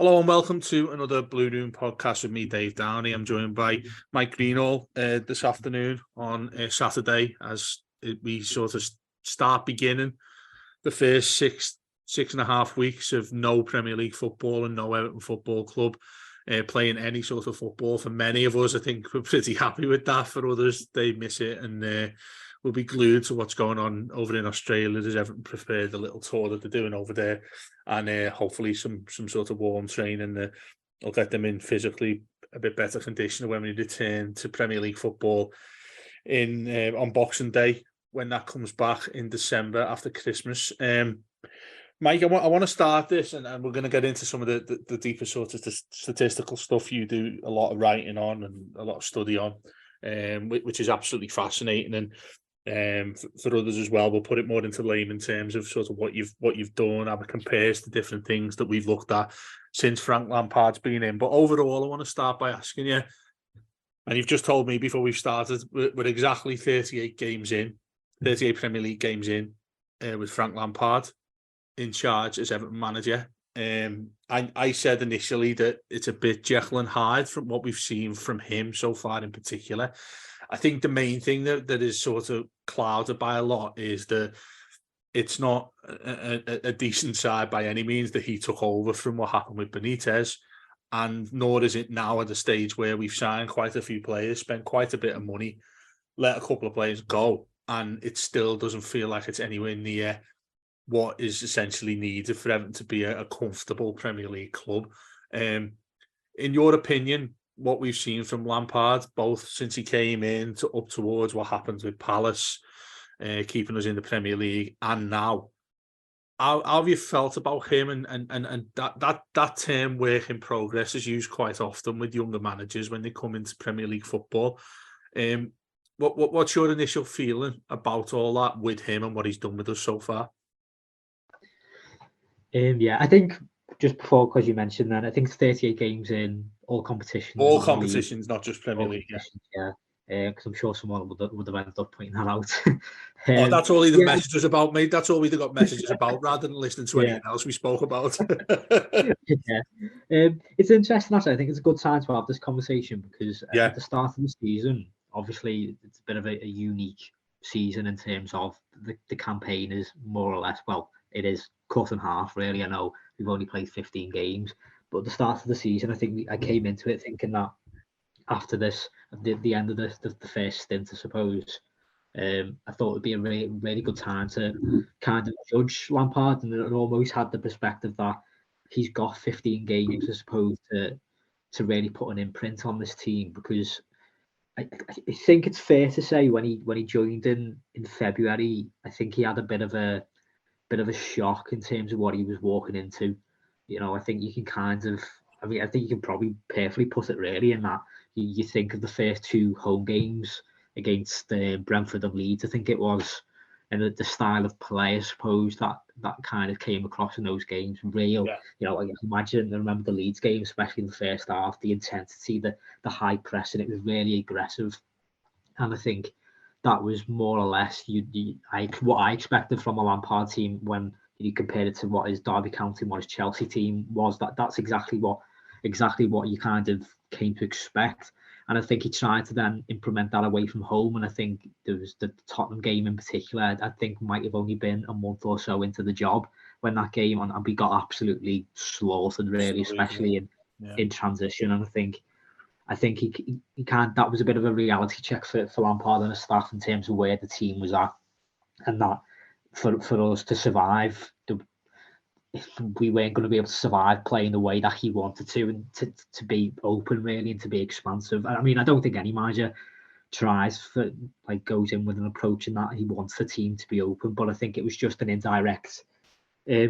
Hello and welcome to another Blue Room podcast with me, Dave Downey. I'm joined by Mike Greenall this afternoon on Saturday as we sort of start beginning the first six and a half weeks of no Premier League football and no Everton Football Club playing any sort of football. For many of us, I think we're pretty happy with that. For others, they miss it and we'll be glued to what's going on over in Australia. As Everton prepared the little tour that they're doing over there, and hopefully some sort of warm training will get them in physically a bit better condition when we return to Premier League football in on Boxing Day when that comes back in December after Christmas. Mike, I want to start this, and we're going to get into some of the deeper sort of statistical stuff you do a lot of writing on and a lot of study on, which is absolutely fascinating. And for others as well, we'll put it more into layman terms of sort of what you've done, how it compares to different things that we've looked at since Frank Lampard's been in. But overall, I want to start by asking you, and you've just told me before we've started, we're exactly 38 games in, 38 Premier League games in, with Frank Lampard in charge as Everton manager. I said initially that it's a bit Jekyll and Hyde from what we've seen from him so far in particular. I think the main thing that is sort of clouded by a lot is that it's not a decent side by any means that he took over from what happened with Benitez, and nor is it now at the stage where we've signed quite a few players, spent quite a bit of money, let a couple of players go, and it still doesn't feel like it's anywhere near what is essentially needed for Everton to be a comfortable Premier League club. In your opinion, what we've seen from Lampard, both since he came in to up towards what happens with Palace, keeping us in the Premier League, and now, how have you felt about him? And that term "work in progress" is used quite often with younger managers when they come into Premier League football. What's your initial feeling about all that with him and what he's done with us so far? I think just before, because you mentioned that, I think it's 38 games in all competitions. All competitions, not just Premier League. Yeah. Because I'm sure someone would have ended up pointing that out. That's all the messages about, mate. That's all we've got messages about, rather than listening to anything else we spoke about. It's interesting, actually. I think it's a good time to have this conversation because at the start of the season, obviously, it's a bit of a unique season in terms of the campaign is more or less, well, it is cut in half, really. I know we've only played 15 games, but at the start of the season, I think I came into it thinking that after this, the end of the first stint, I suppose, I thought it would be a really, really good time to kind of judge Lampard, and it almost had the perspective that he's got 15 games as opposed to really put an imprint on this team, because I think it's fair to say when he joined in February, I think he had a bit of a shock in terms of what he was walking into. You know, I think you can I think you can probably perfectly put it really in that you think of the first two home games against Brentford and Leeds, I think it was, and the style of play, I suppose, that kind of came across in those games. You know, like imagine, I remember the Leeds game, especially in the first half, the intensity, the high pressing, it was really aggressive. And I think that was more or less what I expected from a Lampard team when you compared it to what his Derby County and what his Chelsea team was. That's exactly what you kind of came to expect. And I think he tried to then implement that away from home. And I think there was the Tottenham game in particular, I think might have only been a month or so into the job when that game, and we got absolutely slaughtered, really, especially in transition. And I think he can't. That was a bit of a reality check for Lampard and his staff in terms of where the team was at, and that for us to survive, we weren't going to be able to survive playing the way that he wanted to, and to be open, really, and to be expansive. I mean, I don't think any manager goes in with an approach in that he wants the team to be open, but I think it was just an indirect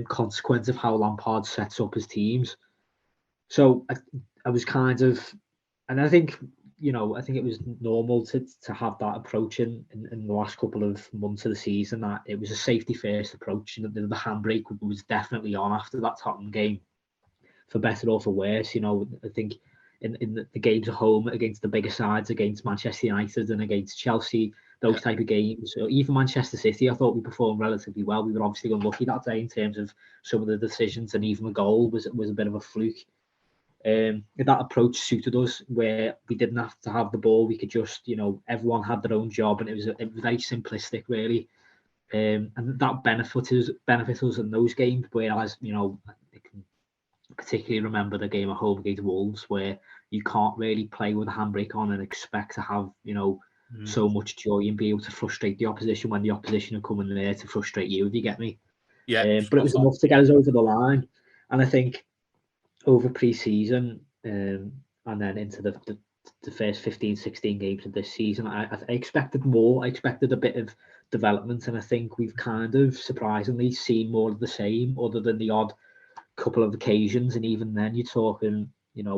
consequence of how Lampard sets up his teams. So I was kind of, and I think it was normal to have that approach in the last couple of months of the season, that it was a safety first approach, and the handbrake was definitely on after that Tottenham game, for better or for worse. You know, I think in the games at home against the bigger sides, against Manchester United and against Chelsea, those type of games, or even Manchester City, I thought we performed relatively well. We were obviously unlucky that day in terms of some of the decisions, and even the goal was a bit of a fluke. That approach suited us, where we didn't have to have the ball. We could just, everyone had their own job, and it was very simplistic, really. And that benefit us in those games. Whereas, I can particularly remember the game at home against Wolves, where you can't really play with a handbrake on and expect to have, so much joy and be able to frustrate the opposition when the opposition are coming there to frustrate you, if you get me. Yeah. But it was enough to get us over the line. And I think over pre-season and then into the first 15, 16 games of this season, I expected more. I expected a bit of development, and I think we've kind of surprisingly seen more of the same, other than the odd couple of occasions. And even then, you're talking,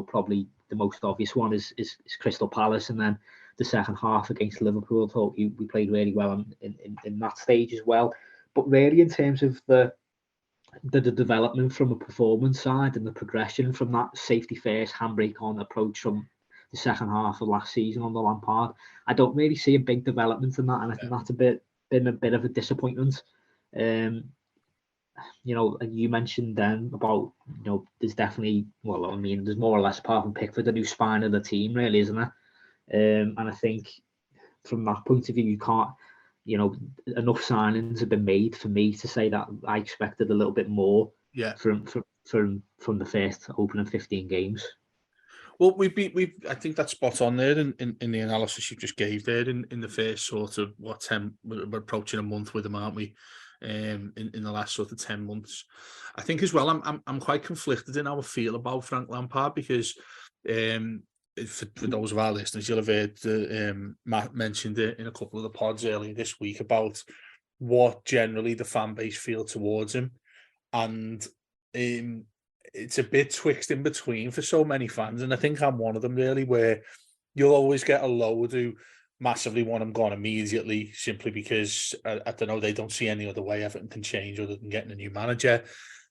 probably the most obvious one is Crystal Palace, and then the second half against Liverpool. I thought we played really well in that stage as well. But really, in terms of the development from a performance side and the progression from that safety first, handbrake on approach from the second half of last season under Lampard, I don't really see a big development in that, and I think that's been a bit of a disappointment. You mentioned then about, there's definitely, there's more or less, apart from Pickford, a new spine of the team, really, isn't there? And I think from that point of view, you can't, enough signings have been made for me to say that I expected a little bit more from the first opening 15 games. Well, I think that's spot on there in the analysis you just gave there in the first sort of we're approaching a month with them, aren't we? In the last sort of 10 months. I think as well, I'm quite conflicted in how I feel about Frank Lampard, because for those of our listeners, you'll have heard Matt mentioned it in a couple of the pods earlier this week about what generally the fan base feel towards him. And it's a bit twixt in between for so many fans. And I think I'm one of them, really, where you'll always get a load who massively want him gone immediately, simply because, I don't know, they don't see any other way Everton can change other than getting a new manager.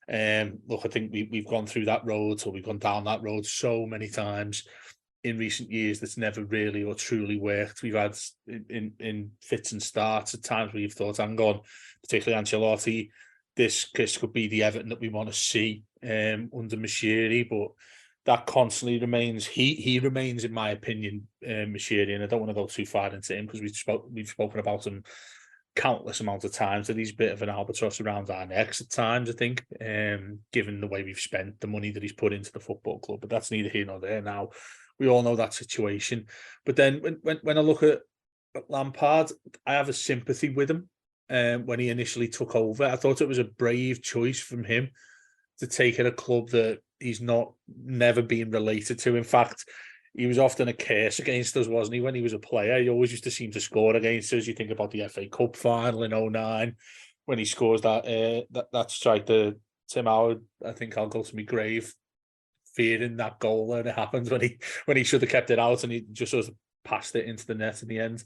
Look, I think we've gone through that road, or we've gone down that road so many times in recent years that's never really or truly worked. We've had in fits and starts at times where you've thought, hang on, particularly Ancelotti, this could be the Everton that we want to see under Moshiri, but that constantly remains. He remains, in my opinion, Moshiri, and I don't want to go too far into him because we've spoken about him countless amounts of times, that he's a bit of an albatross around our necks at times, I think, given the way we've spent the money that he's put into the football club. But that's neither here nor there now. We all know that situation. But then when I look at Lampard, I have a sympathy with him. When he initially took over, I thought it was a brave choice from him to take at a club that he's never been related to. In fact, he was often a curse against us, wasn't he? When he was a player, he always used to seem to score against us. You think about the FA Cup final in 2009, when he scores that strike to Tim Howard. I think I'll go to my grave fearing that goal, and it happens when he should have kept it out, and he just sort of passed it into the net in the end.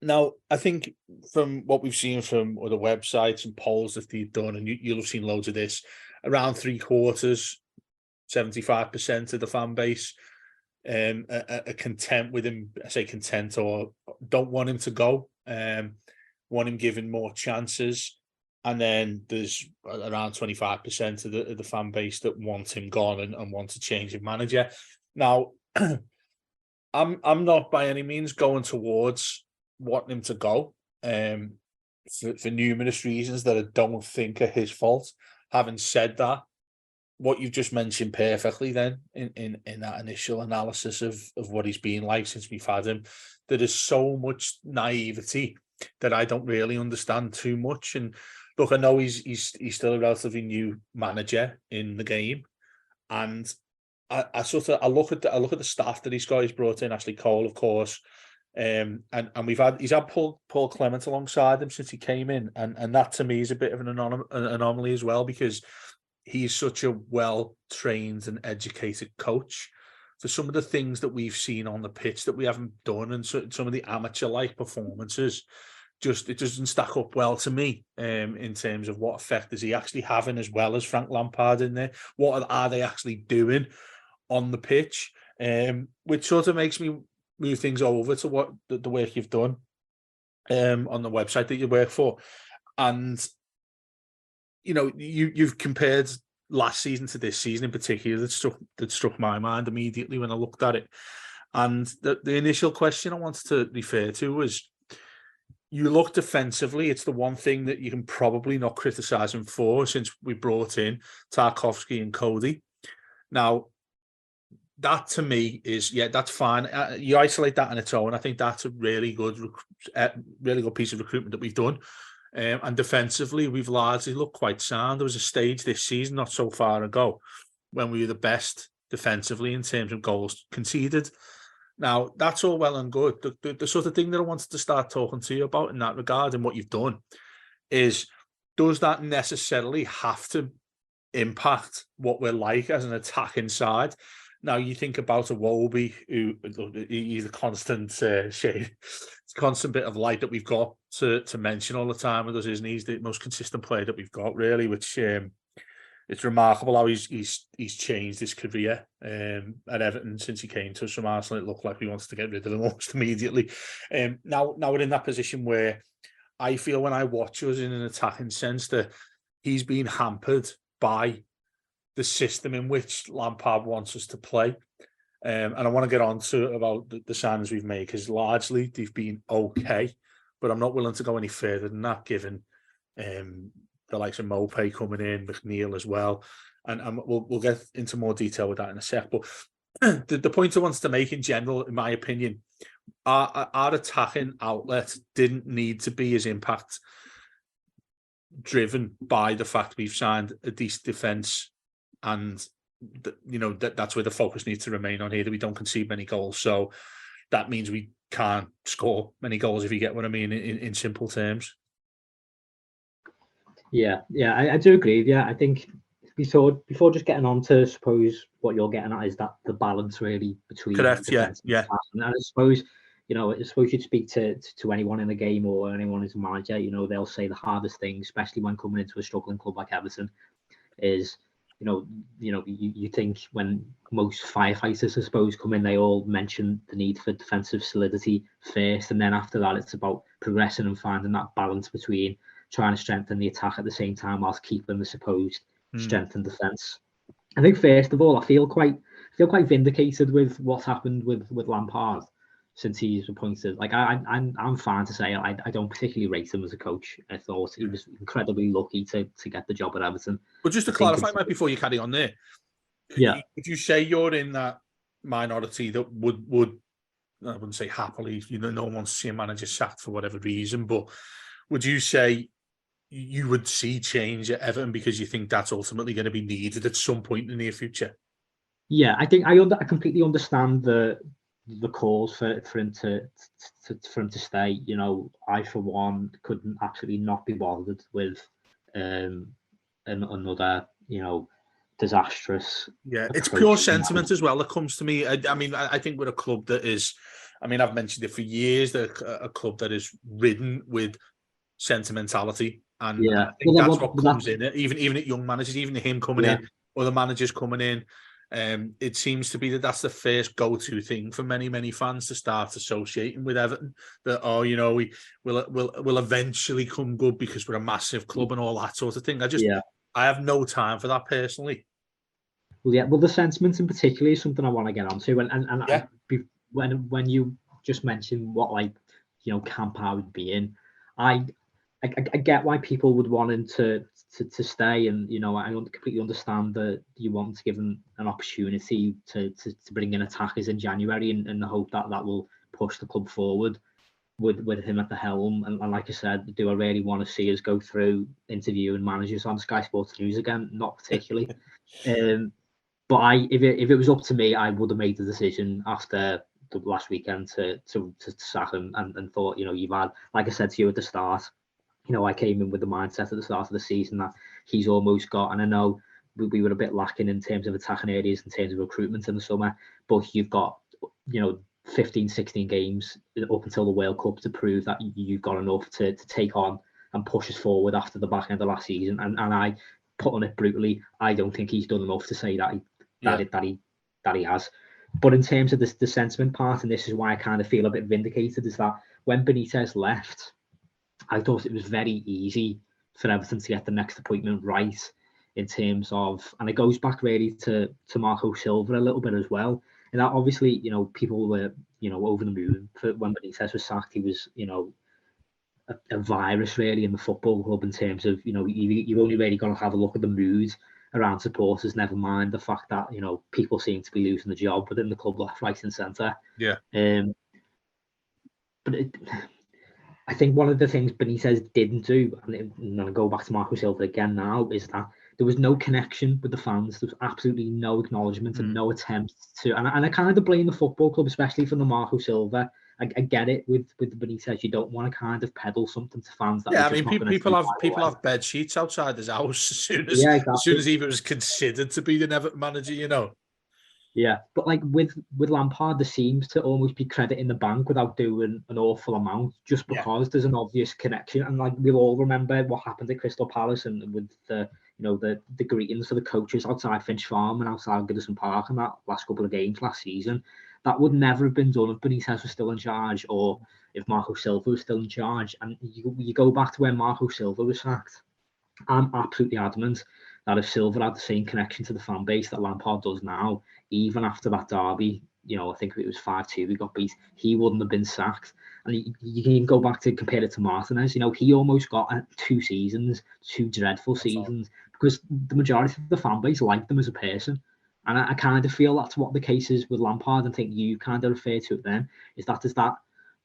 Now, I think from what we've seen from other websites and polls that they've done, and you'll have seen loads of this, around 3/4, 75% of the fan base are content with him. I say content, or don't want him to go, want him given more chances. And then there's around 25% of the fan base that want him gone and want to change of manager. Now, I'm not by any means going towards wanting him to go for numerous reasons that I don't think are his fault. Having said that, what you've just mentioned perfectly then in that initial analysis of what he's been like since we've had him, there is so much naivety that I don't really understand too much. And look, I know he's still a relatively new manager in the game, and I look at the staff that he's got. He's brought in Ashley Cole, of course, and he's had Paul Clement alongside him since he came in, and that to me is a bit of an anomaly as well, because he's such a well-trained and educated coach. For some of the things that we've seen on the pitch that we haven't done, and some of the amateur-like performances, it doesn't stack up well to me in terms of what effect is he actually having, as well as Frank Lampard in there. What are they actually doing on the pitch? Which sort of makes me move things over to what the work you've done on the website that you work for. And, you've compared last season to this season in particular that struck my mind immediately when I looked at it. And the initial question I wanted to refer to was, you look defensively. It's the one thing that you can probably not criticise him for since we brought in Tarkowski and Cody. Now, that to me is, that's fine. You isolate that on its own. I think that's a really good piece of recruitment that we've done. And defensively, we've largely looked quite sound. There was a stage this season, not so far ago, when we were the best defensively in terms of goals conceded. Now, that's all well and good. The sort of thing that I wanted to start talking to you about in that regard and what you've done is, does that necessarily have to impact what we're like as an attacking side? Now, you think about a Wolby, who he's a constant shade, it's a constant bit of light that we've got to mention all the time with us, isn't he? He's the most consistent player that we've got, really, which it's remarkable how he's changed his career at Everton since he came to us from Arsenal. It looked like we wanted to get rid of him almost immediately. Now we're in that position where I feel, when I watch us in an attacking sense, that he's been hampered by the system in which Lampard wants us to play. And I want to get on to about the signings we've made, because largely they've been okay, but I'm not willing to go any further than that, given the likes of Mopé coming in, McNeil as well. And we'll get into more detail with that in a sec. But the point I wanted to make in general, in my opinion, our attacking outlet didn't need to be as impact driven by the fact we've signed a decent defence, and that's where the focus needs to remain on here, that we don't concede many goals. So that means we can't score many goals, if you get what I mean, in simple terms. Yeah, I do agree. Yeah, I think before just getting on to, suppose what you're getting at is that the balance really between correct, yeah. And I suppose you'd speak to anyone in the game or anyone who's a manager, they'll say the hardest thing, especially when coming into a struggling club like Everton, is you think when most firefighters, I suppose, come in, they all mention the need for defensive solidity first, and then after that it's about progressing and finding that balance between trying to strengthen the attack at the same time whilst keeping the supposed strength and defence. I think first of all, I feel quite vindicated with what's happened with Lampard since he's appointed. Like I'm fine to say I don't particularly rate him as a coach. I thought he was incredibly lucky to get the job at Everton. But just to clarify, Mike, before you carry on there, would you say you're in that minority that would I wouldn't say happily, no one wants to see a manager sacked for whatever reason, but would you say you would see change at Everton because you think that's ultimately going to be needed at some point in the near future? Yeah, I think I completely understand the calls for him to stay. I for one couldn't absolutely not be bothered with another disastrous. Yeah, it's pure sentiment as well that comes to me. I mean, I think we're a club that is, I've mentioned it for years, that a club that is ridden with sentimentality, and I think that's what comes in it. Even at young managers, even him coming in, or the managers coming in, it seems to be that's the first go-to thing for many fans to start associating with Everton. That we'll eventually come good because we're a massive club and all that sort of thing. I have no time for that personally. Well, the sentiment in particular is something I want to get onto, and when you just mentioned what camp I would be in, I get why people would want him to stay, and I completely understand that you want to give him an opportunity to bring in attackers in January, and the hope that will push the club forward with him at the helm. And like I said, do I really want to see us go through interviewing managers on Sky Sports News again? Not particularly. But if it was up to me, I would have made the decision after the last weekend to sack him, and thought, you've had, like I said to you at the start, I came in with the mindset at the start of the season that he's almost got, and I know we were a bit lacking in terms of attacking areas, in terms of recruitment in the summer, but you've got, 15, 16 games up until the World Cup to prove that you've got enough to take on and push us forward after the back end of last season. And I, put on it brutally, I don't think he's done enough to say that he has. But in terms of the sentiment part, and this is why I kind of feel a bit vindicated, is that when Benitez left, I thought it was very easy for Everton to get the next appointment right. in terms of, and it goes back really to Marco Silva a little bit as well. And that obviously, people were, over the moon for when Benitez was sacked. He was, a virus really in the football club in terms of, you only really got to have a look at the mood around supporters, never mind the fact that, people seem to be losing the job within the club left, right and centre. Yeah. But I think one of the things Benitez didn't do, and I'll go back to Marco Silva again now, is that there was no connection with the fans. There was absolutely no acknowledgement and no attempt to. And I kind of blame the football club, especially for the Marco Silva. I get it with the Benitez. You don't want to kind of peddle something to fans. That I mean, people have bed sheets outside his house as soon as he was considered to be the Everton manager. Yeah, but like with Lampard, there seems to almost be credit in the bank without doing an awful amount, just because there's an obvious connection. And like we'll all remember what happened at Crystal Palace and with the the greetings for the coaches outside Finch Farm and outside Goodison Park in that last couple of games last season. That would never have been done if Benitez was still in charge or if Marco Silva was still in charge. And you go back to when Marco Silva was sacked. I'm absolutely adamant that if Silva had the same connection to the fan base that Lampard does now, even after that derby, I think it was 5-2 we got beat, he wouldn't have been sacked. And you can even go back to compare it to Martinez. He almost got 2 seasons, 2 dreadful seasons, because the majority of the fan base liked him as a person. And I kind of feel that's what the case is with Lampard. And I think you kind of refer to it then, is that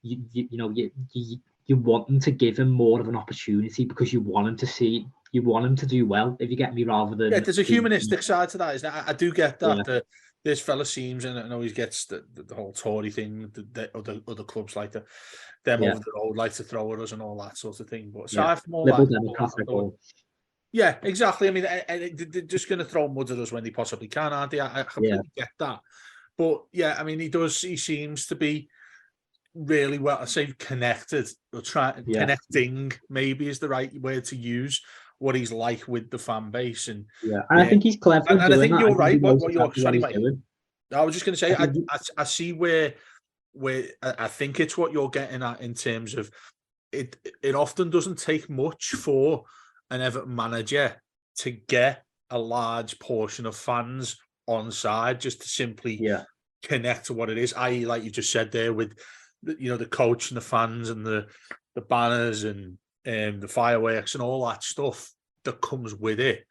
you want them to give him more of an opportunity because you want him to do well, if you get me, rather than... Yeah, there's a humanistic side to that, isn't there? I do get that. This fella seems, and I know he gets the whole Tory thing, the other clubs like them over the road like to throw at us and all that sort of thing. But aside from all that... Yeah, exactly. I mean, they're just going to throw mud at us when they possibly can, aren't they? I completely get that. But yeah, I mean, he seems to be really well, I say connected, or connecting maybe is the right word to use, what he's like with the fan base. And I think he's clever. And I think you're right. What you're sorry, mate. I was just going to say, I see where I think it's what you're getting at in terms of it. It often doesn't take much for an Everton manager to get a large portion of fans on side, just to simply connect to what it is. I.e., like you just said there, with the coach and the fans and the banners and the fireworks and all that stuff that comes with it.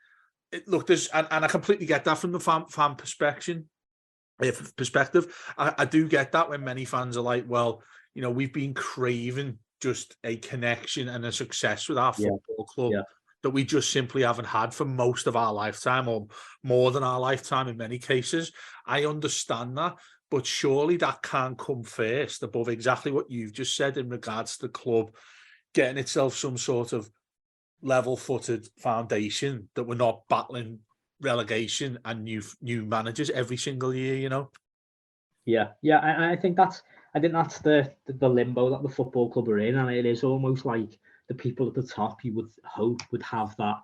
Look, there's and I completely get that from the fan perspective. I do get that when many fans are like, well, we've been craving just a connection and a success with our football club that we just simply haven't had for most of our lifetime, or more than our lifetime in many cases. I understand that, but surely that can't come first above exactly what you've just said in regards to the club getting itself some sort of level-footed foundation, that we're not battling relegation and new managers every single year. I think that's the limbo that the football club are in, and it is almost like the people at the top you would hope would have that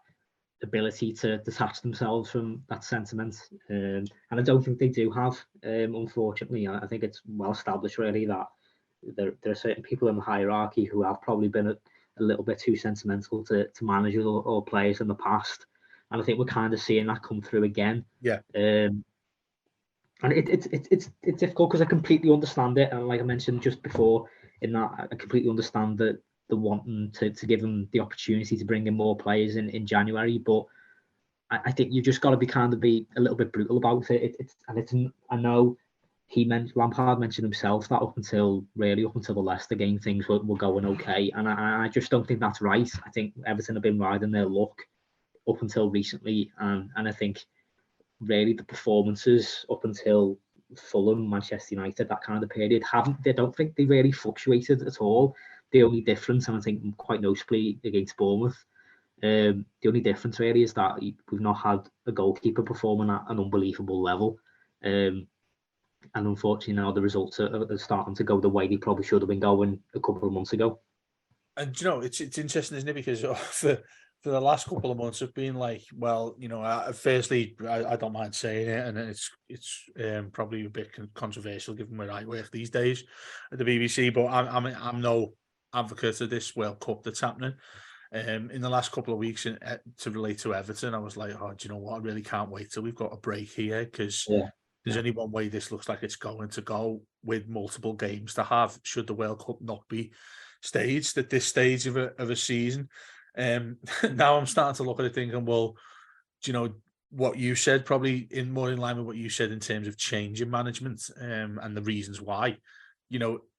ability to detach themselves from that sentiment, and I don't think they do have, unfortunately. I think it's well established really that there are certain people in the hierarchy who have probably been a little bit too sentimental to managers or players in the past, and I think we're kind of seeing that come through again. And it's difficult because I completely understand it, and like I mentioned just before, in that I completely understand that the wanting to give them the opportunity to bring in more players in January, but I think you just got to be a little bit brutal about it. I know Lampard mentioned himself that up until the Leicester game, things were going okay, and I just don't think that's right. I think Everton have been riding their luck up until recently, and I think really the performances up until Fulham, Manchester United, that kind of period, I don't think they really fluctuated at all. The only difference, and I think quite noticeably against Bournemouth, the only difference really is that we've not had a goalkeeper performing at an unbelievable level. And unfortunately now the results are starting to go the way they probably should have been going a couple of months ago. And it's interesting, isn't it? Because for the last couple of months have been like, well, firstly, I don't mind saying it, and it's probably a bit controversial given where I work these days at the BBC, but I'm no advocate of this World Cup that's happening. In the last couple of weeks, to relate to Everton, I was like, oh, do you know what? I really can't wait till we've got a break here, because there's only one way this looks like it's going to go, with multiple games to have, should the World Cup not be staged at this stage of a season. Now I'm starting to look at it thinking, well, do you know what you said, probably more in line with what you said in terms of change in management, and the reasons why.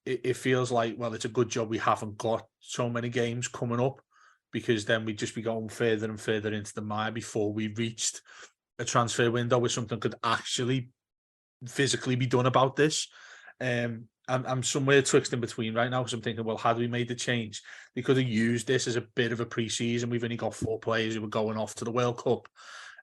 It feels like, well, it's a good job we haven't got so many games coming up, because then we'd just be going further and further into the mire before we reached a transfer window where something could actually physically be done about this. I'm somewhere twixt in between right now, because I'm thinking, well, had we made the change, they could have used this as a bit of a pre-season. We've only got 4 players who were going off to the World Cup,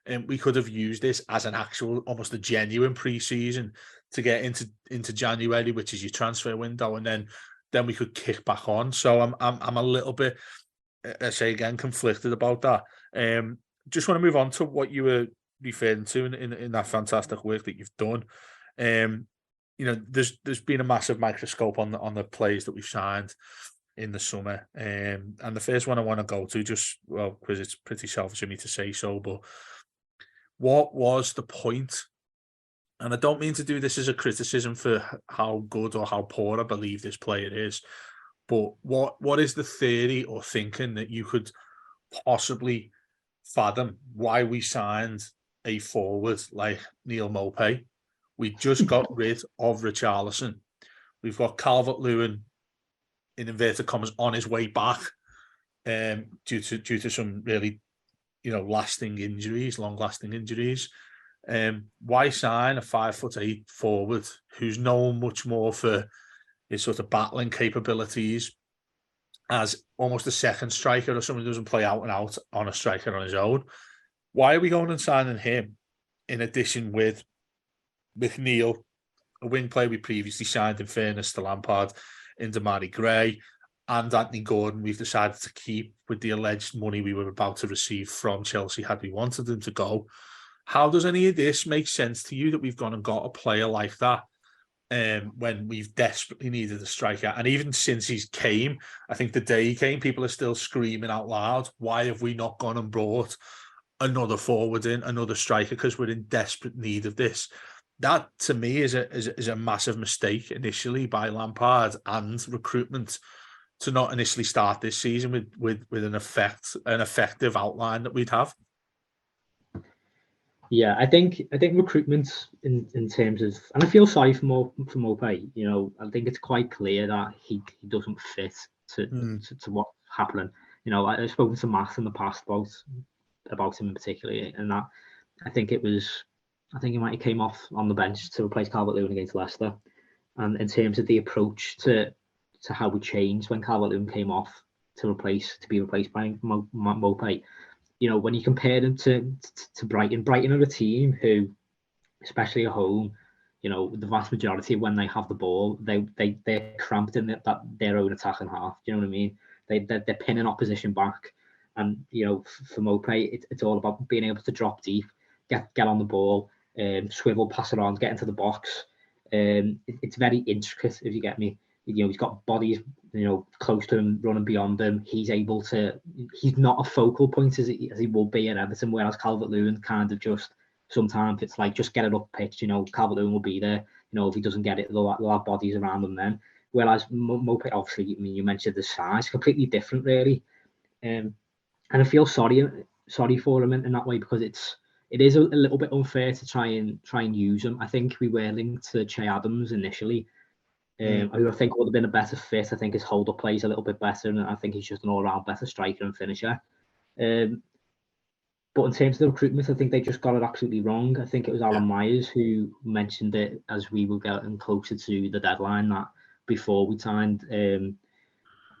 and we could have used this as an actual, almost a genuine pre-season to get into January, which is your transfer window, and then we could kick back on. So I'm a little bit, I say again, conflicted about that. Just want to move on to what you were referring to in that fantastic work that you've done. There's been a massive microscope on the players that we've signed in the summer. And the first one I want to go to, just, well, because it's pretty selfish of me to say so, but what was the point? And I don't mean to do this as a criticism for how good or how poor I believe this player is, but what is the theory or thinking that you could possibly fathom why we signed a forward like Neil Maupay? We just got rid of Richarlison. We've got Calvert-Lewin, in inverted commas, on his way back, due to some really, long-lasting injuries. Why sign a 5'8" forward who's known much more for his sort of battling capabilities as almost a second striker, or someone who doesn't play out and out on a striker on his own? Why are we going and signing him in addition with Neil, a wing player we previously signed, in fairness to Lampard, in Damari Gray, and Anthony Gordon we've decided to keep with the alleged money we were about to receive from Chelsea had we wanted them to go? How does any of this make sense to you, that we've gone and got a player like that when we've desperately needed a striker? And even since he's came, I think the day he came, people are still screaming out loud, why have we not gone and brought another forward in, another striker, because we're in desperate need of this? That, to me, is a massive mistake initially by Lampard and recruitment, to not initially start this season with an effective outline that we'd have. Yeah, I think recruitment in terms of, and I feel sorry for Maupay. I think it's quite clear that he doesn't fit to what's happening. I've spoken to Matt in the past about him in particular, and that I think he might have came off on the bench to replace Calvert-Lewin against Leicester. And in terms of the approach to how we changed when Calvert-Lewin came off to be replaced by Maupay, when you compare them to Brighton are a team who, especially at home, the vast majority of when they have the ball, they're cramped in their own attacking half. Do you know what I mean? They're pinning opposition back, and for Maupay, it's all about being able to drop deep, get on the ball, swivel, pass it on, get into the box. It's very intricate, if you get me. He's got bodies, close to him, running beyond him. He's not a focal point as he will be at Everton, whereas Calvert-Lewin kind of just, sometimes it's like, just get it up pitch, Calvert-Lewin will be there. If he doesn't get it, they'll have bodies around him then. Whereas Maupay, obviously, you mentioned the size, completely different, really. And I feel sorry for him in that way, because it is a little bit unfair to try and use him. I think we were linked to Che Adams initially, who I think would have been a better fit. I think his hold-up play is a little bit better, and I think he's just an all-round better striker and finisher. But in terms of the recruitment, I think they just got it absolutely wrong. I think it was Alan Myers who mentioned it as we were getting closer to the deadline, that before we signed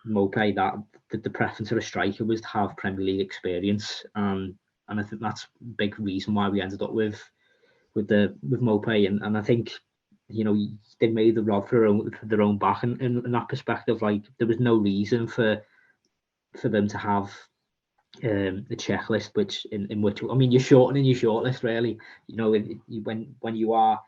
Maupay, that the preference of a striker was to have Premier League experience, and I think that's a big reason why we ended up with Maupay, and I think they made the rod for their own back in that perspective. Like, there was no reason for them to have the checklist, which you're shortening your shortlist, really. When you are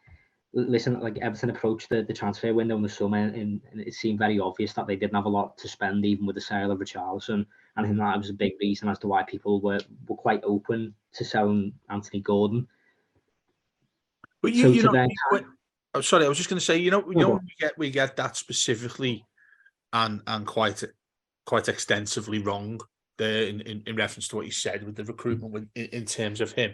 listen, like Everton approached the transfer window in the summer, and it seemed very obvious that they didn't have a lot to spend, even with the sale of Richarlison. And I think that was a big reason as to why people were quite open to selling Anthony Gordon. But I'm sorry, I was just going to say, we get that specifically and quite extensively wrong there in reference to what you said with the recruitment in terms of him.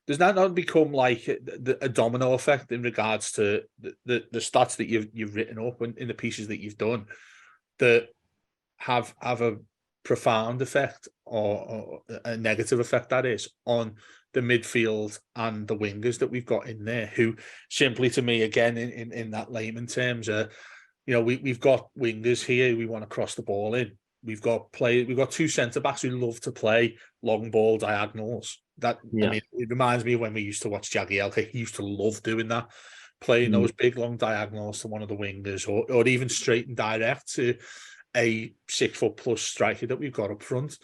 Does that not become like a domino effect in regards to the stats that you've written up in the pieces that you've done that have a profound effect or a negative effect, that is, on the midfield and the wingers that we've got in there, who simply, to me, again, in that layman terms, we've got wingers here we want to cross the ball in. We've got two centre backs who love to play long ball diagonals. I mean, it reminds me of when we used to watch Jagielka. He used to love doing that, playing those big long diagonals to one of the wingers, or even straight and direct to a 6 foot plus striker that we've got up front.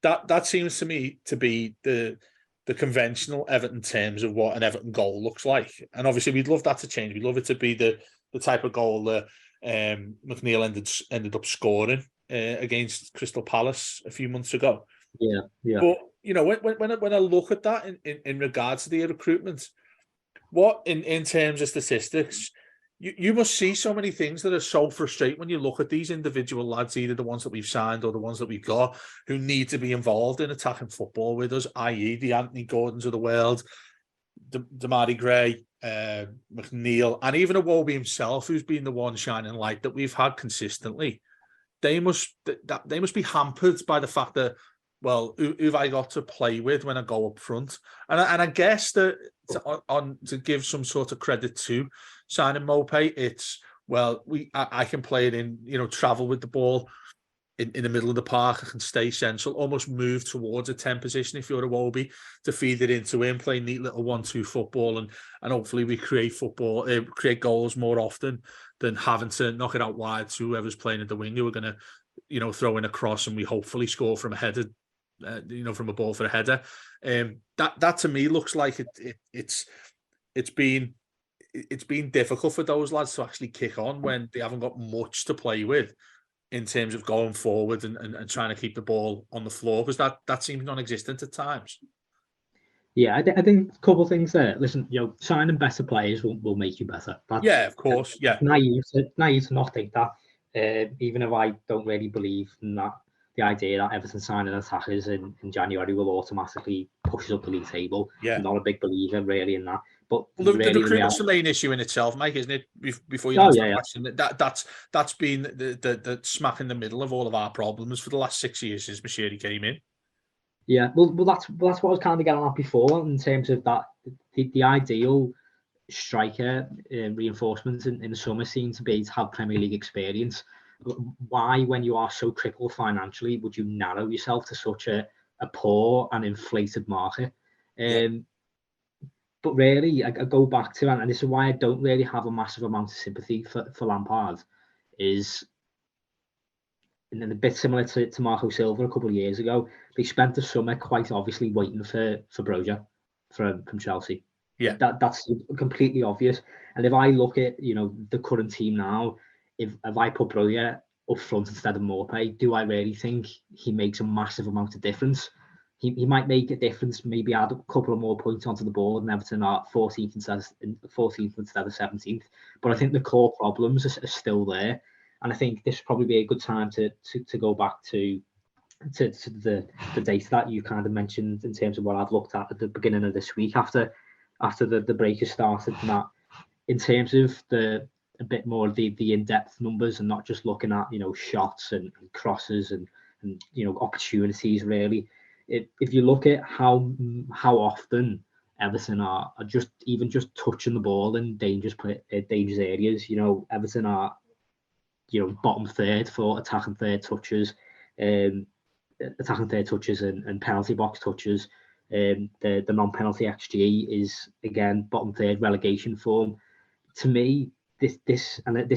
That seems to me to be the conventional Everton terms of what an Everton goal looks like. And obviously we'd love that to change. We'd love it to be the type of goal that McNeil ended up scoring against Crystal Palace a few months ago. Yeah. But when I look at that in regards to the recruitment, what in terms of statistics, you must see so many things that are so frustrating when you look at these individual lads, either the ones that we've signed or the ones that we've got, who need to be involved in attacking football with us, i.e. the Anthony Gordons of the world, Damari Gray, McNeil, and even Iwobi himself, who's been the one shining light that we've had consistently. They must be hampered by the fact that, well, who've I got to play with when I go up front? And I guess that to give some sort of credit to signing Maupay, it's, well, I can play it in, travel with the ball in the middle of the park. I can stay central, almost move towards a 10 position if you're a Iwobi, to feed it into him, play neat little 1-2 football, and hopefully we create goals more often than having to knock it out wide to whoever's playing at the wing, who are going to, throw in a cross and we hopefully score from a header, from a ball for a header. That to me looks like it's been difficult for those lads to actually kick on when they haven't got much to play with in terms of going forward and trying to keep the ball on the floor, because that seems non-existent at times. Yeah, I think a couple of things there. Listen, signing better players will make you better. Of course. Yeah. Naive to not think that. Even if I don't really believe in that, the idea that Everton signing attackers in January will automatically push us up the league table. Yeah. I'm not a big believer really in that. But the recruitment's the main issue in itself, Mike, isn't it? Before you answer the question, that's been the smack in the middle of all of our problems for the last 6 years since Mashiri came in. Yeah, well, that's what I was kind of getting at before in terms of that. The ideal striker reinforcements in the summer seem to be to have Premier League experience. Why, when you are so crippled financially, would you narrow yourself to such a poor and inflated market? But really, I go back to, and this is why I don't really have a massive amount of sympathy for Lampard, is, and then a bit similar to Marco Silva a couple of years ago, they spent the summer quite obviously waiting for Broja from Chelsea. Yeah, that's completely obvious. And if I look at the current team now, if I put Broja up front instead of Maupay, do I really think he makes a massive amount of difference? He might make a difference, maybe add a couple of more points onto the board, and Everton are 14th instead of 17th. But I think the core problems are still there, and I think this would probably be a good time to go back to the data that you kind of mentioned in terms of what I've looked at the beginning of this week after the break has started, and that in terms of a bit more of the in-depth numbers and not just looking at shots and crosses and opportunities really. If you look at how often Everton are just touching the ball in dangerous areas, Everton are bottom third for attacking third touches, and penalty box touches. The non-penalty XG is again bottom third, relegation form. To me, this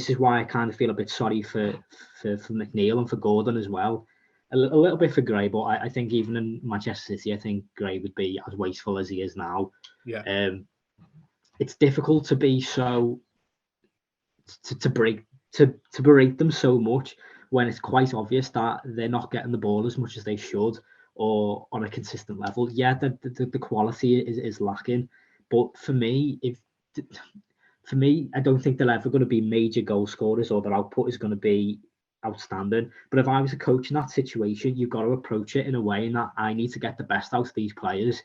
is why I kind of feel a bit sorry for McNeil and for Gordon as well. A little bit for Gray, but I think even in Manchester City, I think Gray would be as wasteful as he is now. Yeah. it's difficult to be so to berate them so much when it's quite obvious that they're not getting the ball as much as they should or on a consistent level. Yeah, the quality is lacking, but for me, I don't think they're ever going to be major goal scorers or their output is going to be outstanding. But if I was a coach in that situation, you've got to approach it in a way that I need to get the best out of these players.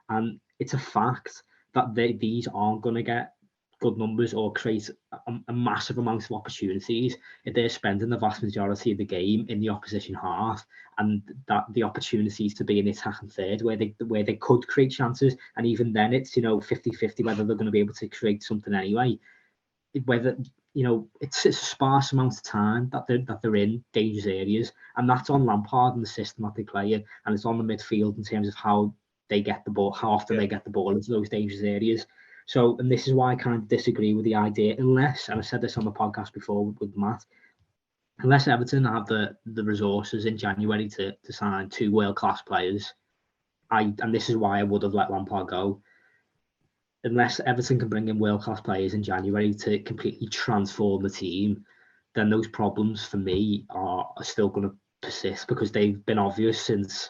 And it's a fact that these aren't going to get good numbers or create a massive amount of opportunities if they're spending the vast majority of the game in the opposition half, and that the opportunities to be in the attacking third where they could create chances, and even then it's 50-50 whether they're going to be able to create something anyway, whether it's a sparse amount of time that they're in dangerous areas, and that's on Lampard and the system that they play in, and it's on the midfield in terms of how they get the ball, how often they get the ball into those dangerous areas. So, and this is why I kind of disagree with the idea, unless, and I said this on the podcast before with Matt, unless Everton have the resources in January to sign 2 world-class players, and this is why I would have let Lampard go, unless Everton can bring in world-class players in January to completely transform the team, then those problems for me are still going to persist because they've been obvious since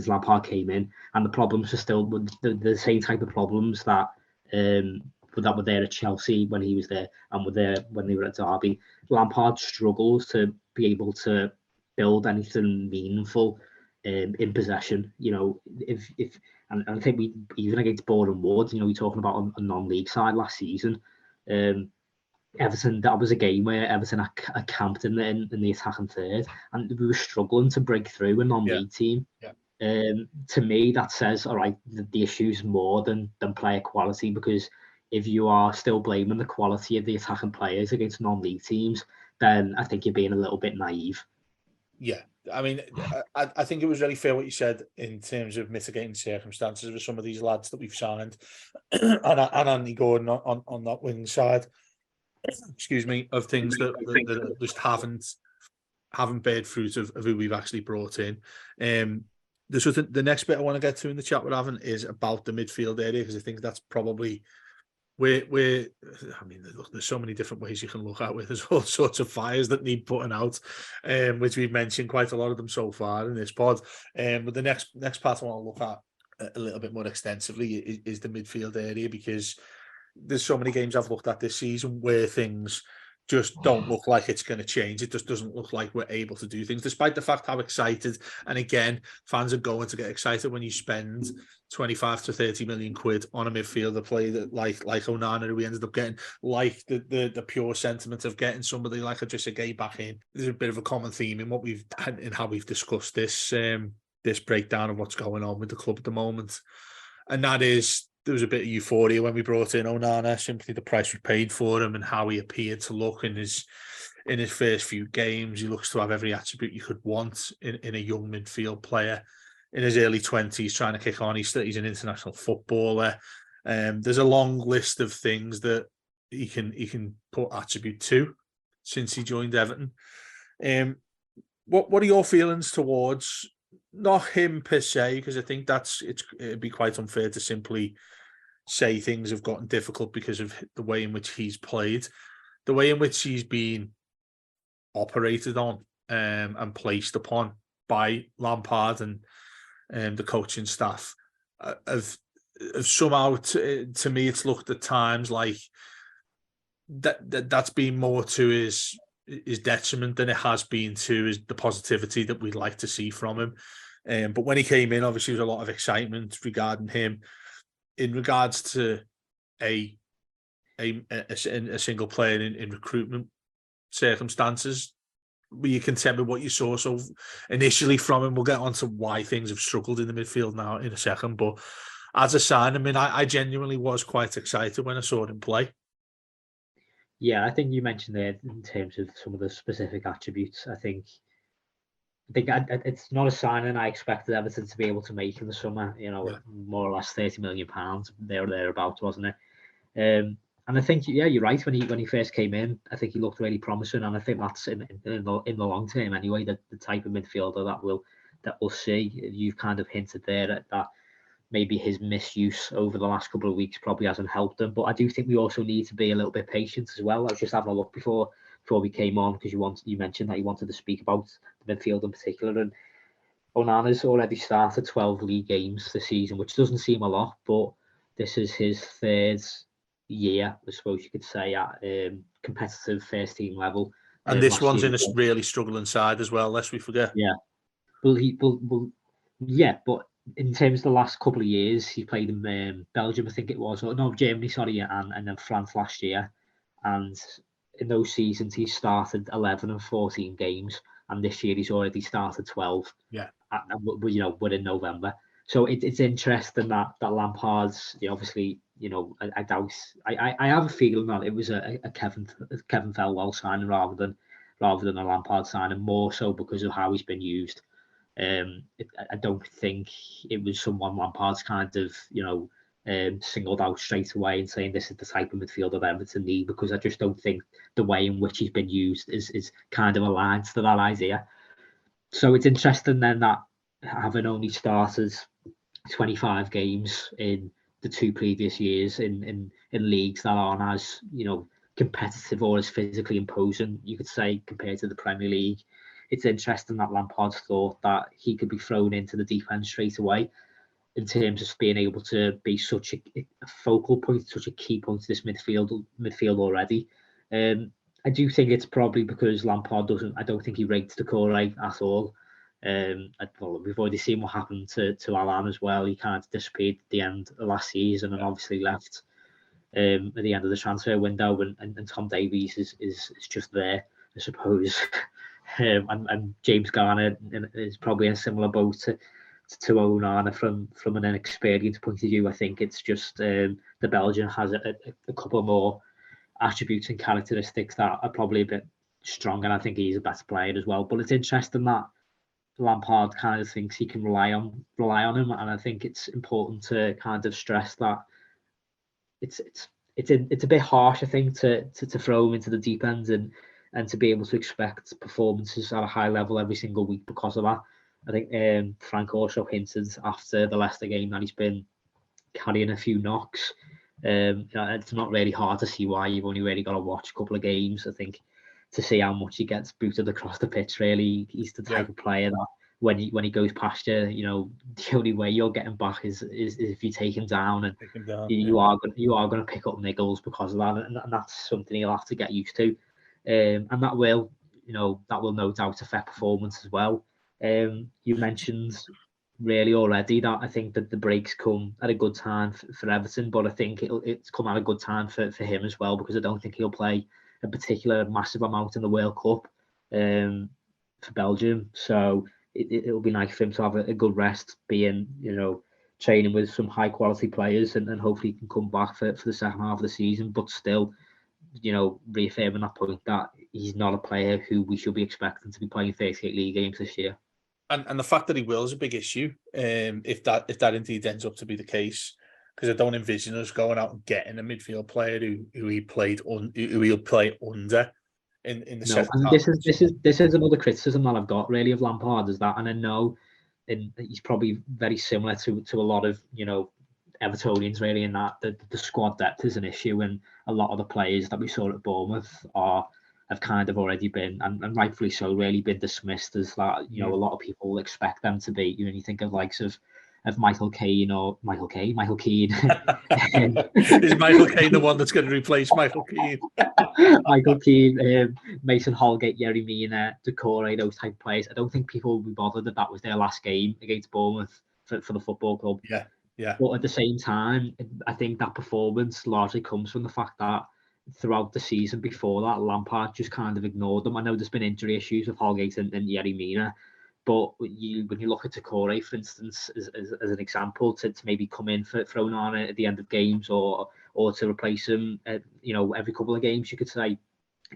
Lampard came in, and the problems are still the same type of problems that were there at Chelsea when he was there and were there when they were at Derby. Lampard struggles to be able to build anything meaningful in possession. If and I think we even against Boreham Wood, we're talking about a non-league side last season. Everton, that was a game where Everton are camped in the attacking third, and we were struggling to break through a non-league team. To me, that says, all right, the issue is more than player quality, because if you are still blaming the quality of the attacking players against non-league teams, then I think you're being a little bit naive. Yeah, I mean, I think it was really fair what you said in terms of mitigating circumstances with some of these lads that we've signed, and Andy Gordon on that wing side. Excuse me, of things that just haven't bared fruit of who we've actually brought in. The next bit I want to get to in the chat we're having is about the midfield area, because I think that's probably where I mean, there's so many different ways you can look at it. There's all sorts of fires that need putting out, which we've mentioned quite a lot of them so far in this pod. But the next part I want to look at a little bit more extensively is the midfield area, because there's so many games I've looked at this season where things just don't look like it's going to change. It just doesn't look like we're able to do things, despite the fact how excited. And again, fans are going to get excited when you spend 25 to 30 million quid on a midfielder play that like Onana, who we ended up getting, like the pure sentiment of getting somebody like a Gay back in. There's a bit of a common theme in what we've had in how we've discussed this breakdown of what's going on with the club at the moment, and that is, there was a bit of euphoria when we brought in Onana, simply the price we paid for him and how he appeared to look in his first few games. He looks to have every attribute you could want in a young midfield player in his early 20s trying to kick on. He's an international footballer. There's a long list of things that he can put attribute to since he joined Everton. What are your feelings towards, not him per se, because I think it'd be quite unfair to simply say things have gotten difficult because of the way in which he's played, the way in which he's been operated on and placed upon by Lampard and the coaching staff. Of somehow, to me, it's looked at times like that's been more to his detriment than it has been to the positivity that we'd like to see from him. But when he came in, obviously, there was a lot of excitement regarding him. In regards to a single player in recruitment circumstances, were you content with what you saw so initially from him? We'll get on to why things have struggled in the midfield now in a second, but as a sign, I mean, I genuinely was quite excited when I saw him play. Yeah, I think you mentioned there in terms of some of the specific attributes. I think it's not a signing I expected Everton to be able to make in the summer. More or less £30 million there or thereabouts, wasn't it? And I think, yeah, you're right. When he first came in, I think he looked really promising, and I think that's in the long term anyway. The type of midfielder that we'll see. You've kind of hinted there at that. maybe his misuse over the last couple of weeks probably hasn't helped them. But I do think we also need to be a little bit patient as well. I was just having a look before we came on, because you mentioned that you wanted to speak about the midfield in particular, and Onana's already started 12 league games this season, which doesn't seem a lot, but this is his third year, I suppose you could say, at competitive first team level. And this one's in a really struggling side as well, lest we forget. Yeah. Yeah, but in terms of the last couple of years, he played in Belgium, I think it was, or no, Germany, sorry, and then France last year. And in those seasons, he started 11 and 14 games, and this year he's already started 12. Yeah. We're in November. So it's interesting that Lampard's, obviously, I doubt, I have a feeling that it was a Kevin Thelwell signing rather than a Lampard signing, more so because of how he's been used. I don't think it was someone Lampard's kind of, singled out straight away and saying this is the type of midfielder that Everton need, because I just don't think the way in which he's been used is kind of aligned to that idea. So it's interesting then that, having only started 25 games in the 2 previous years in leagues that aren't as, competitive or as physically imposing, you could say, compared to the Premier League, it's interesting that Lampard's thought that he could be thrown into the deep end straight away, in terms of being able to be such a focal point, such a key point to this midfield already. I do think it's probably because Lampard I don't think he rates Doucouré at all. We've already seen what happened to Alan as well. He kind of disappeared at the end of last season and obviously left at the end of the transfer window, and Tom Davies is just there, I suppose. And James Garner is probably in a similar boat to Onana from an inexperienced point of view. I think it's just the Belgian has a couple more attributes and characteristics that are probably a bit stronger, and I think he's a better player as well. But it's interesting that Lampard kind of thinks he can rely on him, and I think it's important to kind of stress that it's a bit harsh, I think, to throw him into the deep end and to be able to expect performances at a high level every single week because of that. I think Frank also hinted after the Leicester game that he's been carrying a few knocks. It's not really hard to see why. You've only really got to watch a couple of games, I think, to see how much he gets booted across the pitch. Really, he's the type of player that when he goes past you, the only way you're getting back is if you take him down, and you are going to pick up niggles because of that, and that's something he'll have to get used to, and that will no doubt affect performance as well. You mentioned really already that I think that the breaks come at a good time for Everton, but I think it's come at a good time for him as well, because I don't think he'll play a particular massive amount in the World Cup for Belgium. So it'll be nice for him to have a good rest, being training with some high quality players, and hopefully he can come back for the second half of the season, but still reaffirming that point that he's not a player who we should be expecting to be playing 38 league games this year. And the fact that he will is a big issue, if that indeed ends up to be the case, because I don't envision us going out and getting a midfield player who he'll play under in the second half. This is another criticism that I've got really of Lampard, is that, and I know he's probably very similar to a lot of Evertonians really, in that the squad depth is an issue, and a lot of the players that we saw at Bournemouth have kind of already been, and rightfully so, really been dismissed as that. A lot of people expect them to be. You think of likes of Michael Keane. Is Michael Keane the one that's going to replace Michael Keane? Michael Keane, Mason Holgate, Yerry Mina, Doucouré, those type of players. I don't think people will be bothered that was their last game against Bournemouth for the football club. Yeah. But at the same time, I think that performance largely comes from the fact that throughout the season before that, Lampard just kind of ignored them. I know there's been injury issues with Holgate and Yerry Mina, but when you look at Doucouré, for instance, as an example, to maybe come in for Onana at the end of games, or to replace him, every couple of games, you could say,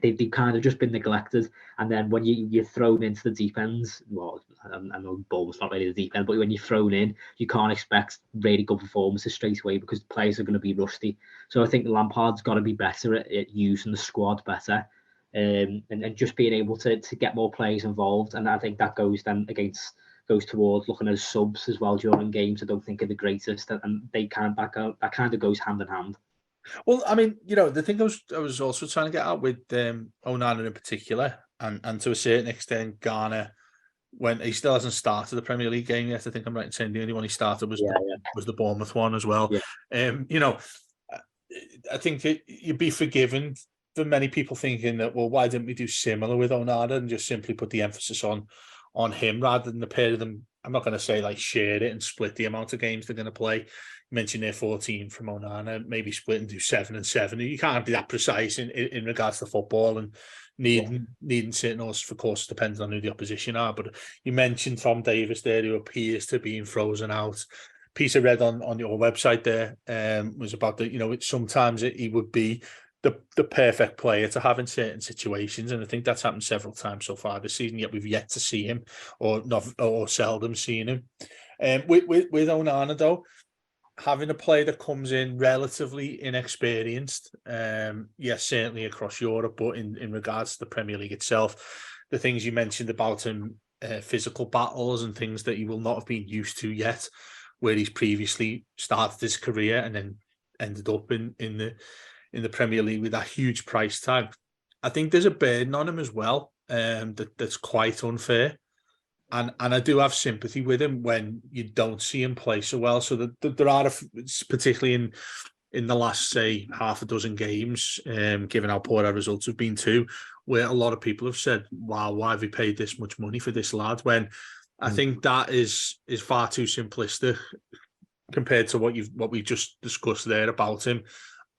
they've kind of just been neglected. And then when you're thrown into the deep ends, well, I know Bournemouth's not really the deep end, but when you're thrown in, you can't expect really good performances straight away, because the players are going to be rusty. So I think Lampard's got to be better at using the squad better, and just being able to get more players involved. And I think that goes then against goes towards looking at subs as well during games. I don't think are the greatest, and they that kind of goes hand in hand. Well, I mean, the thing I was also trying to get at with Onana in particular, and to a certain extent, Garner, when he still hasn't started the Premier League game yet. I think I'm right in saying the only one he started was the Bournemouth one as well. Yeah. I think you'd be forgiven for many people thinking that, well, why didn't we do similar with Onana and just simply put the emphasis on him rather than the pair of them? I'm not going to say like share it and split the amount of games they're going to play. You mentioned they're 14 from Onana, maybe split and do 7 and 7. You can't be that precise in regards to football and needing certain orders for course depends on who the opposition are. But you mentioned Tom Davis there, who appears to be frozen out. Piece I read on your website there was about that, sometimes he would be the perfect player to have in certain situations, and I think that's happened several times so far this season. Yet we've yet to see him, or seldom seen him. With Onana though, having a player that comes in relatively inexperienced, yes, certainly across Europe, but in regards to the Premier League itself, the things you mentioned about him, physical battles and things that he will not have been used to yet, where he's previously started his career and then ended up in the Premier League with that huge price tag. I think there's a burden on him as well, that's quite unfair. And I do have sympathy with him when you don't see him play so well. So there are, particularly in the last, say, half a dozen games, given how poor our results have been too, where a lot of people have said, wow, why have we paid this much money for this lad? When I think that is far too simplistic compared to what we just discussed there about him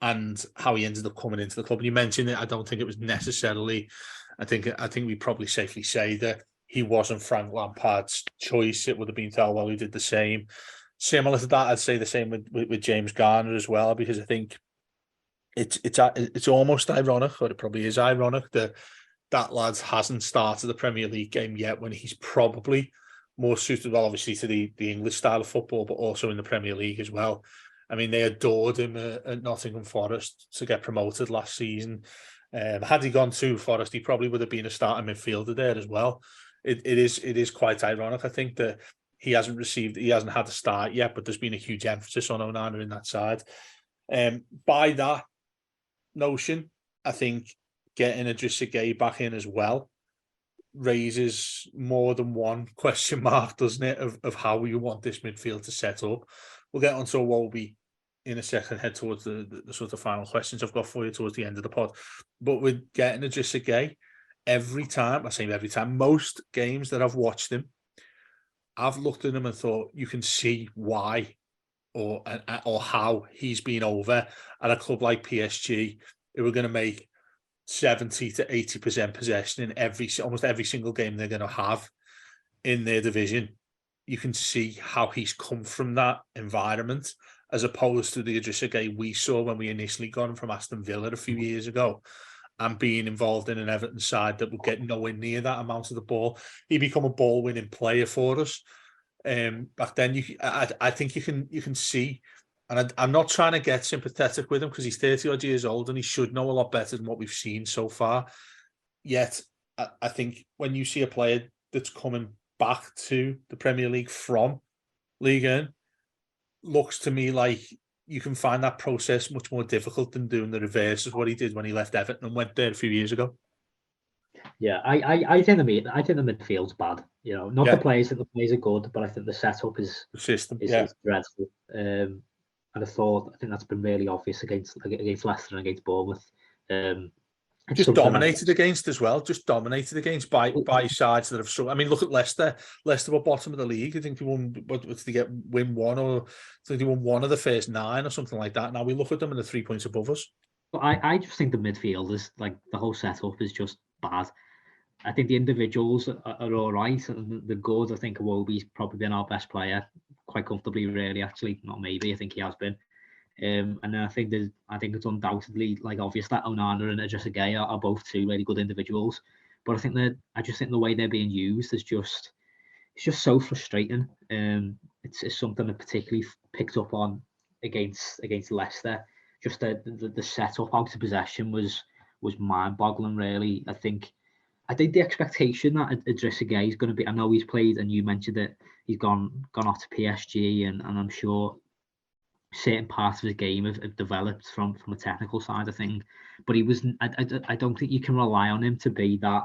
and how he ended up coming into the club. And you mentioned it. I don't think it was necessarily. I think we probably safely say that he wasn't Frank Lampard's choice. It would have been Thelwell who did the same. Similar to that, I'd say the same with James Garner as well, because I think it's almost ironic, or it probably is ironic, that lad hasn't started the Premier League game yet when he's probably more suited, well, obviously, to the English style of football, but also in the Premier League as well. I mean, they adored him at Nottingham Forest to get promoted last season. Had he gone to Forest, he probably would have been a starting midfielder there as well. It is quite ironic. I think that he hasn't had a start yet, but there's been a huge emphasis on Onana in that side. By that notion, I think getting Idrissa Gueye back in as well raises more than one question mark, doesn't it, of how we want this midfield to set up. We'll get onto Wolby in a second, head towards the sort of final questions I've got for you towards the end of the pod. But with getting Idrissa Gueye, every time, most games that I've watched him, I've looked at him and thought, you can see why or how he's been over at a club like PSG, who are going to make 70 to 80% possession in almost every single game they're going to have in their division. You can see how he's come from that environment, as opposed to the Idrissa Gueye we saw when we initially got him from Aston Villa a few years ago, and being involved in an Everton side that would get nowhere near that amount of the ball. He become a ball-winning player for us. Back then, I think you can see, and I'm not trying to get sympathetic with him because he's 30-odd years old and he should know a lot better than what we've seen so far. Yet, I think when you see a player that's coming back to the Premier League from Ligue 1, looks to me like you can find that process much more difficult than doing the reverse of what he did when he left Everton and went there a few years ago. Yeah, I think the midfield's bad. Not the players. The players are good, but I think the setup is the system. Is dreadful. And I think that's been really obvious against Leicester and against Bournemouth. Just dominated against as well. Just dominated against by sides that have struggled. I mean, look at Leicester. Leicester were bottom of the league. I think they won. What did they get? Win one, or I think they won one of the first 9 or something like that. Now we look at them and they're 3 points above us. But I just think the midfield is like the whole setup is just bad. I think the individuals are all right and the good. I think Iwobi's probably been our best player quite comfortably. Really, actually, not maybe. I think he has been. And then I think it's undoubtedly obvious that Onana and Idrissa Gueye are both 2 really good individuals. But I just think the way they're being used is just so frustrating. It's something that particularly picked up on against Leicester. Just the setup out of possession was mind-boggling. Really, I think I think the expectation that Idrissa Gueye is going to be, I know he's played, and you mentioned it, he's gone off to PSG, and I'm sure certain parts of his game have developed from a technical side of things, but he was, I don't think you can rely on him to be that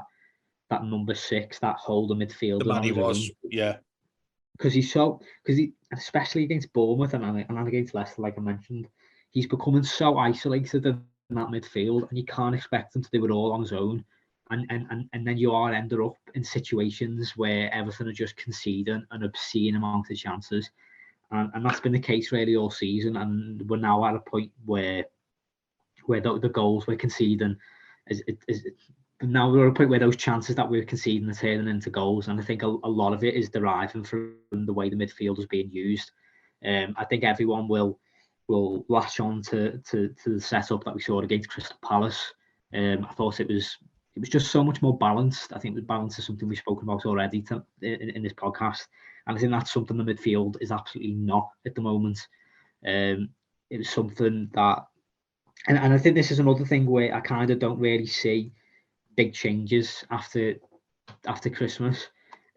number 6, that holder midfielder. The man he was, yeah. Because he, especially against Bournemouth and against Leicester, like I mentioned, he's becoming so isolated in that midfield, and you can't expect him to do it all on his own. And then you are ended up in situations where Everton are just conceding an obscene amount of chances. And that's been the case really all season. And we're now at a point where the goals we're conceding is now we're at a point where those chances that we're conceding are turning into goals. And I think a lot of it is deriving from the way the midfield is being used. I think everyone will latch on to the setup that we saw against Crystal Palace. I thought it was just so much more balanced. I think the balance is something we've spoken about already in this podcast. And I think that's something the midfield is absolutely not at the moment. It was something that, and I think this is another thing where I kind of don't really see big changes after Christmas.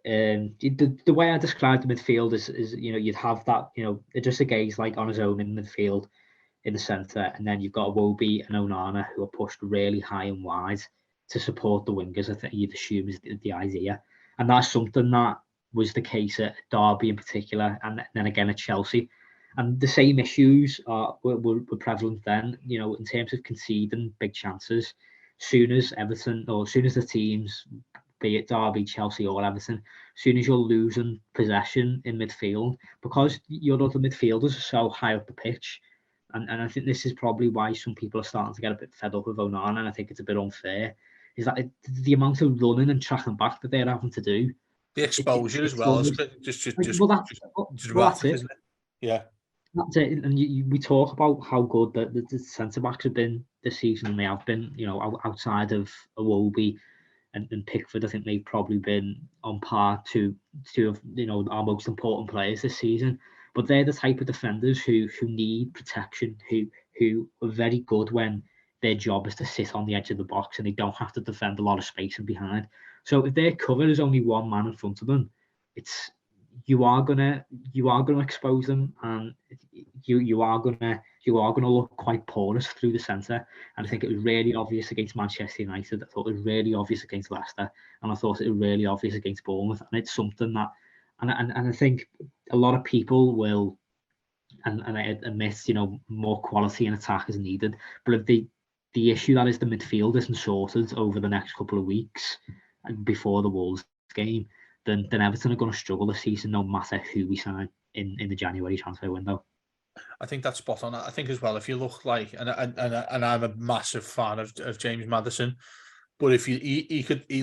The way I described the midfield is you'd have that, Idrissa Gueye like on his own in the midfield in the centre, and then you've got Iwobi and Onana who are pushed really high and wide to support the wingers. I think you'd assume is the idea, and that's something that was the case at Derby in particular, and then again at Chelsea. And the same issues were prevalent then, in terms of conceding big chances. Soon as Everton, or soon as the teams, be it Derby, Chelsea or Everton, soon as you're losing possession in midfield, because your other midfielders are so high up the pitch, and I think this is probably why some people are starting to get a bit fed up with Onana, and I think it's a bit unfair, is that the amount of running and tracking back that they're having to do. The exposure as well is a bit just dramatic, isn't it? Yeah. That's it. And we talk about how good the centre-backs have been this season, and they have been, outside of Iwobi and Pickford, I think they've probably been on par to our most important players this season. But they're the type of defenders who need protection, who are very good when their job is to sit on the edge of the box and they don't have to defend a lot of space and behind. So if their cover is only one man in front of them, you are gonna expose them, and you are gonna look quite porous through the centre. And I think it was really obvious against Manchester United. I thought it was really obvious against Leicester, and I thought it was really obvious against Bournemouth. And it's something that, and I think a lot of people will, and I admit, more quality in attack is needed. But if the issue that is the midfield isn't sorted over the next couple of weeks and before the Wolves game, then Everton are going to struggle this season, no matter who we sign in the January transfer window. I think that's spot on. I think as well, if you look like, and I'm a massive fan of James Maddison, but if he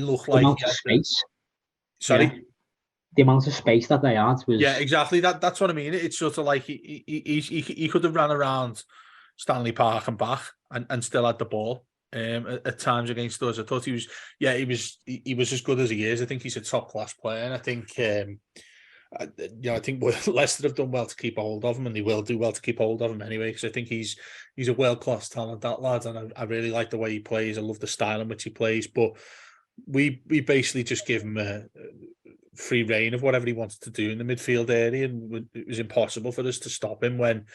looked like the amount of space. Sorry. Yeah. The amount of space that they had was. Yeah, exactly. That's what I mean. It's sort of like he could have ran around Stanley Park and back and still had the ball. At times against us, I thought he was as good as he is. I think he's a top class player, and I think I think Leicester have done well to keep a hold of him, and they will do well to keep a hold of him anyway. Because I think he's a world class talent, that lad, and I really like the way he plays. I love the style in which he plays. But we basically just give him a free reign of whatever he wanted to do in the midfield area, and it was impossible for us to stop him when,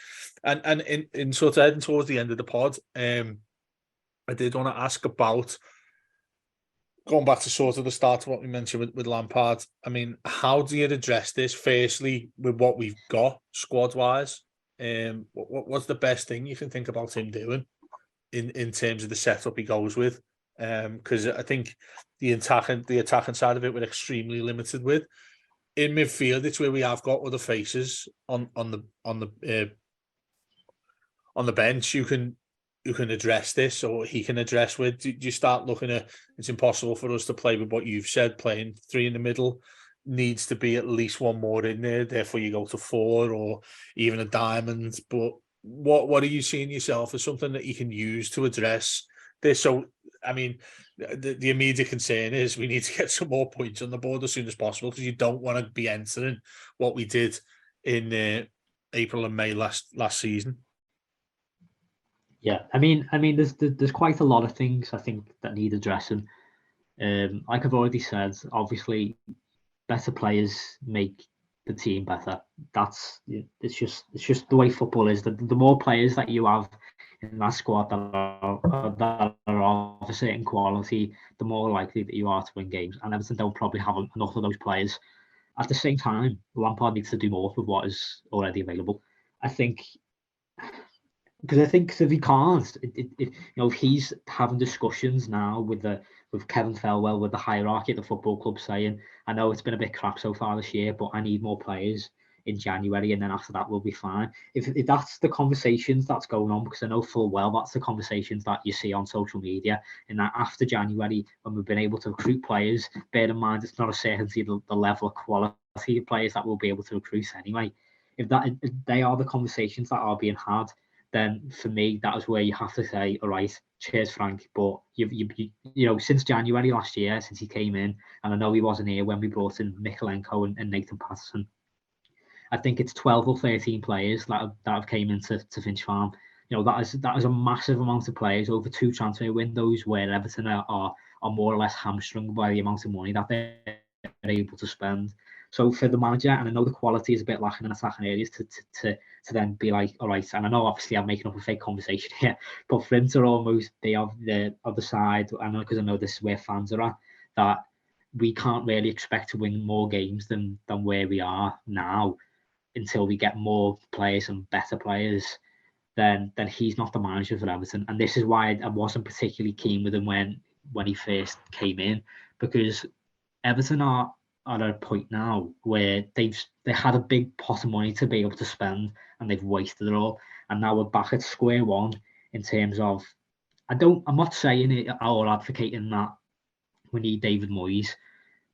and in sort of heading towards the end of the pod. I did want to ask about, going back to sort of the start of what we mentioned with Lampard. I mean, how do you address this? Firstly, with what we've got squad-wise, what's the best thing you can think about him doing in terms of the setup he goes with? Because I think the attacking side of it we're extremely limited with. In midfield, it's where we have got other faces on the bench. You can address this, or he can address with. Do you start looking at, it's impossible for us to play with what you've said, playing 3 in the middle, needs to be at least one more in there, therefore you go to 4 or even a diamond. But what are you seeing yourself as something that you can use to address this? So, I mean, the immediate concern is we need to get some more points on the board as soon as possible, because you don't want to be entering what we did in April and May last season. Yeah, I mean, there's quite a lot of things I think that need addressing. Like I've already said, obviously, better players make the team better. It's just the way football is. The more players that you have in that squad that are of a certain quality, the more likely that you are to win games. And Everton don't probably have enough of those players. At the same time, Lampard needs to do more with what is already available. I think if he can't, if he's having discussions now with Kevin Felwell, with the hierarchy at the football club, saying, I know it's been a bit crap so far this year, but I need more players in January, and then after that we'll be fine. If that's the conversations that's going on, because I know full well that's the conversations that you see on social media, and that after January, when we've been able to recruit players, bear in mind it's not a certainty the level of quality of players that we'll be able to recruit anyway. If they are the conversations that are being had, then for me, that is where you have to say, all right, cheers, Frank. But since January last year, since he came in, and I know he wasn't here when we brought in Mikalenko and Nathan Patterson, I think it's 12 or 13 players that have came into Finch Farm. That is a massive amount of players over 2 transfer windows, where Everton are more or less hamstrung by the amount of money that they're able to spend. So for the manager, and I know the quality is a bit lacking in attacking areas, to then be like, all right, and I know obviously I'm making up a fake conversation here, but for him to almost be on the other side, because I know this is where fans are at, that we can't really expect to win more games than where we are now until we get more players and better players, then he's not the manager for Everton. And this is why I wasn't particularly keen with him when he first came in, because Everton are at a point now where they had a big pot of money to be able to spend, and they've wasted it all. And now we're back at square one in terms of, I'm not saying it or advocating that we need David Moyes,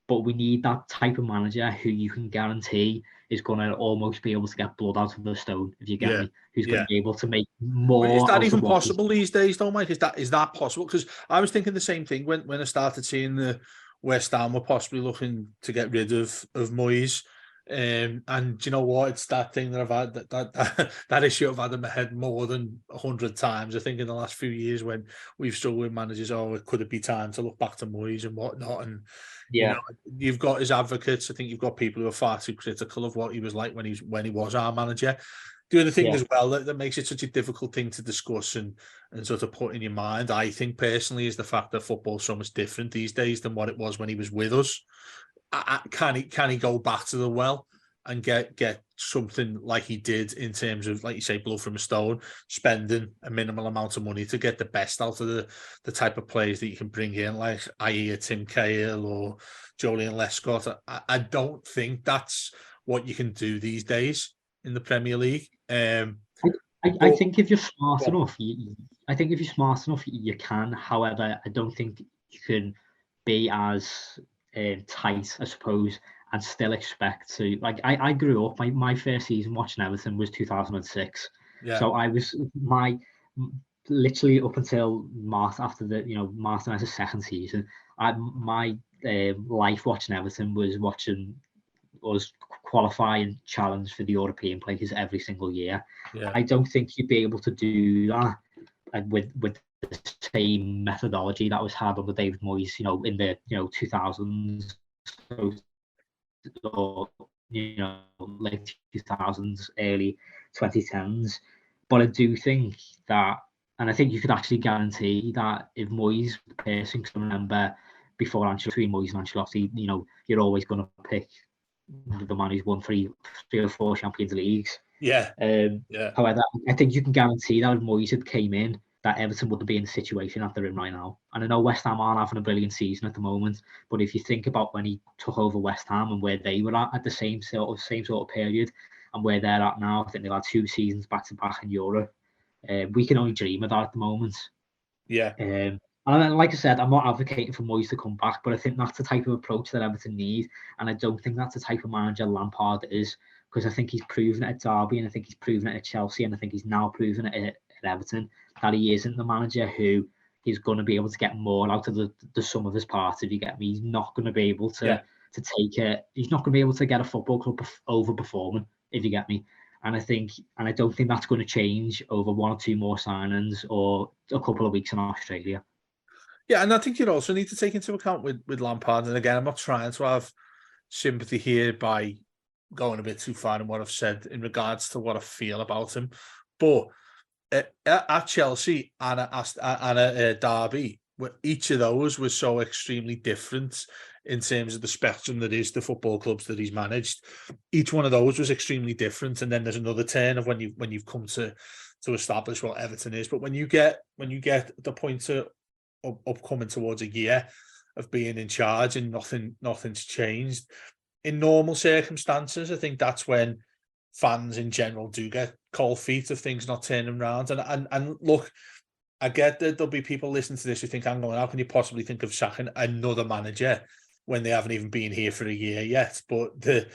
but we need that type of manager who you can guarantee is going to almost be able to get blood out of the stone, if you get me, who's going to be able to make more. Is that even possible these days, though, Mike? Is that possible? Because I was thinking the same thing when I started seeing the West Ham were possibly looking to get rid of Moyes. And you know what? It's that thing that I've had that issue I've had in my head more than 100 times. I think in the last few years when we've struggled with managers, could it be time to look back to Moyes and whatnot? And you've got his advocates. I think you've got people who are far too critical of what he was like when he was our manager. The other thing as well that makes it such a difficult thing to discuss and sort of put in your mind, I think personally, is the fact that football's so much different these days than what it was when he was with us. Can he go back to the well and get something like he did in terms of, like you say, blood from a stone, spending a minimal amount of money to get the best out of the type of players that you can bring in, like i.e. Tim Cahill or Joleon Lescott? I don't think that's what you can do these days in the Premier League. I think if you're smart enough, you can. However, I don't think you can be as tight, I suppose, and still expect to. Like I grew up. My first season watching Everton was 2006. So I was literally up until Martin, after Martin has a second season. My life watching Everton was watching us qualify and challenge for the European places every single year. I don't think you'd be able to do that with the same methodology that was had under David Moyes, in the 2000s or late 2000s, early 2010s. But I do think that, and I think you could actually guarantee that if Moyes, the person can remember before between Moyes and Ancelotti, you're always going to pick the man who's won three or four Champions Leagues. However, I think you can guarantee that if Moyes had came in, that Everton wouldn't be in the situation that they're in right now. And I know West Ham aren't having a brilliant season at the moment, but if you think about when he took over West Ham and where they were at the same sort of period, and where they're at now, I think they've had 2 seasons back to back in Europe. We can only dream of that at the moment. And like I said, I'm not advocating for Moyes to come back, but I think that's the type of approach that Everton need. And I don't think that's the type of manager Lampard is, because I think he's proven it at Derby, and I think he's proven it at Chelsea, and I think he's now proven it at Everton, that he isn't the manager who is going to be able to get more out of the sum of his parts, if you get me. He's not going to be able to take it. He's not going to be able to get a football club overperforming, if you get me. And I don't think that's going to change over 1 or 2 more signings or a couple of weeks in Australia. Yeah, and I think you also need to take into account with Lampard, and again, I'm not trying to have sympathy here by going a bit too far in what I've said in regards to what I feel about him, but at Chelsea and at Derby, each of those was so extremely different in terms of the spectrum that is the football clubs that he's managed. Each one of those was extremely different, and then there's another turn of when you've come to establish what Everton is. But when you get the point of upcoming towards a year of being in charge and nothing's changed in normal circumstances, I think that's when fans in general do get cold feet of things not turning around. And look, I get that there'll be people listening to this who think, hang on, how can you possibly think of sacking another manager when they haven't even been here for a year yet? But the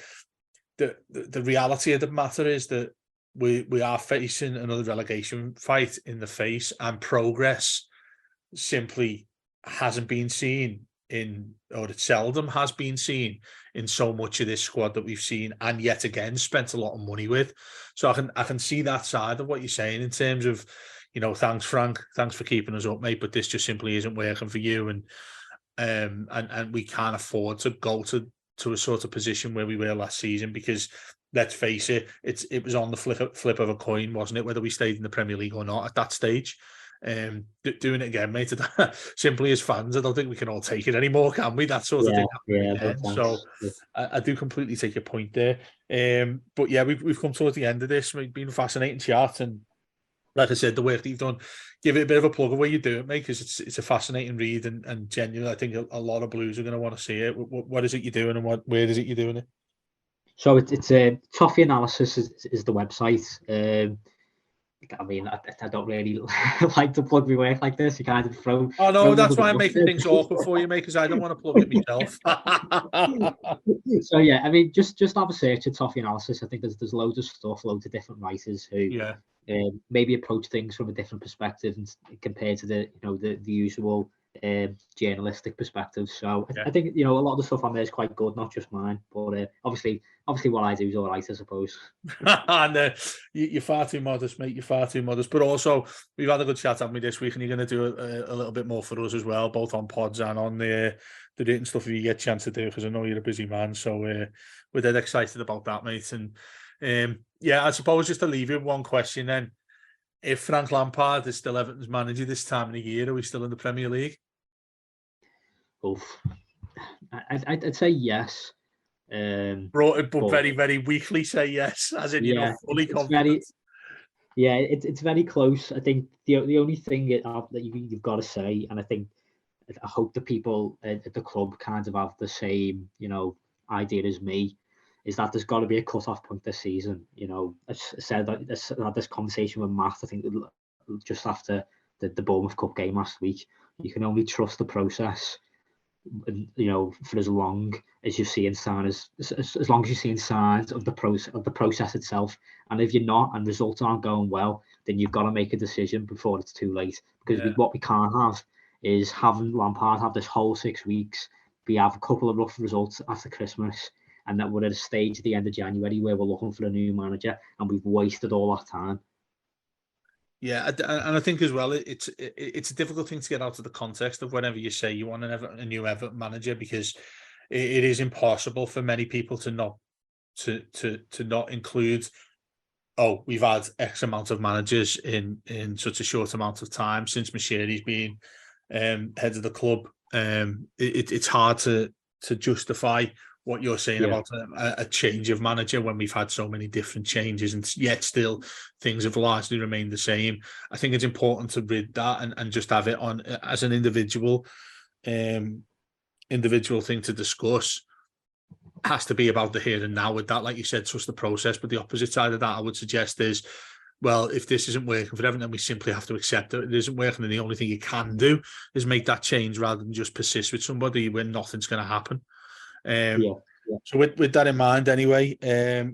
reality of the matter is that we are facing another relegation fight in the face, and progress simply hasn't been seen or it seldom has been seen in so much of this squad that we've seen, and yet again spent a lot of money with. So I can see that side of what you're saying in terms of, thanks Frank, thanks for keeping us up, mate, but this just simply isn't working for you, and we can't afford to go to a sort of position where we were last season, because let's face it, it was on the flip of a coin, wasn't it, whether we stayed in the Premier League or not at that stage. Doing it again, mate, simply as fans, I don't think we can all take it anymore, can we? That sort of thing happening again. So I do completely take your point there. But yeah, we've come towards the end of this. It's been a fascinating chat, and like I said, the work that you've done, give it a bit of a plug of where you do it, mate, because it's a fascinating read, and genuinely, I think a lot of Blues are going to want to see it. What is it you're doing, and where is it you're doing it? So it's a Toffee Analysis is the website. I mean, I don't really like to plug my work like this. You kind of throw. Oh no, that's why I'm making things awkward for you, mate, because I don't want to plug it myself. So yeah, I mean, just have a search at Toffee Analysis. I think there's loads of stuff, loads of different writers who maybe approach things from a different perspective and compared to the usual journalistic perspective. So I think a lot of the stuff on there is quite good, not just mine, but obviously what I do is all right, I suppose. And you're far too modest, mate. You're far too modest. But also, we've had a good chat, haven't we, this week, and you're going to do a little bit more for us as well, both on pods and on the written stuff if you get a chance to do, because I know you're a busy man. So we're dead excited about that, mate. And I suppose just to leave you with one question then. If Frank Lampard is still Everton's manager this time of the year, are we still in the Premier League? Oof. I'd say yes. But very, very weakly say yes, as in, fully confident. It's very close. I think the only thing that you've got to say, and I hope the people at the club kind of have the same, idea as me, is that there's got to be a cut-off point this season. I said that I had this conversation with Matt, I think, just after the Bournemouth Cup game last week. You can only trust the process, for as long as you're seeing signs, as long as you're seeing signs of the process itself. And if you're not, and results aren't going well, then you've got to make a decision before it's too late. Because what we can't have is having Lampard have this whole 6 weeks. We have a couple of rough results after Christmas, and that we're at a stage at the end of January where we're looking for a new manager, and we've wasted all that time. Yeah, and I think as well, it's a difficult thing to get out of the context of whenever you say you want a new Everton manager, because it is impossible for many people to not include, oh, we've had X amount of managers in such a short amount of time since Mashiri's been head of the club. It's hard to justify what you're saying about a change of manager when we've had so many different changes, and yet still things have largely remained the same. I think it's important to rid that and just have it on as an individual thing to discuss. Has to be about the here and now with that, like you said, trust the process. But the opposite side of that, I would suggest, is, well, if this isn't working for everyone, then we simply have to accept that it isn't working, and the only thing you can do is make that change rather than just persist with somebody when nothing's going to happen. So with that in mind, anyway,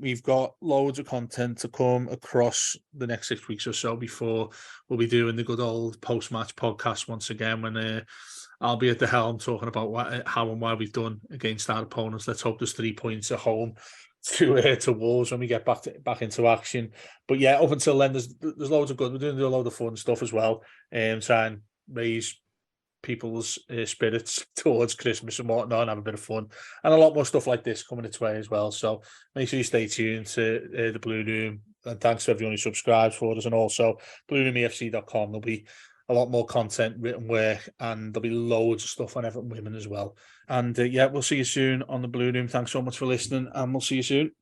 we've got loads of content to come across the next 6 weeks or so before we'll be doing the good old post-match podcast once again, when I'll be at the helm talking about how and why we've done against our opponents. Let's hope there's 3 points at home to Wolves when we get back into action. But yeah, up until then, there's loads of good. We're doing a load of fun stuff as well, and try and raise people's spirits towards Christmas and whatnot, and have a bit of fun, and a lot more stuff like this coming its way as well. So make sure you stay tuned to the Blue Room, and thanks to everyone who subscribes for us, and also blueroomefc.com. There'll be a lot more content, written work, and there'll be loads of stuff on Everton women as well. And we'll see you soon on the Blue Room. Thanks so much for listening, and we'll see you soon.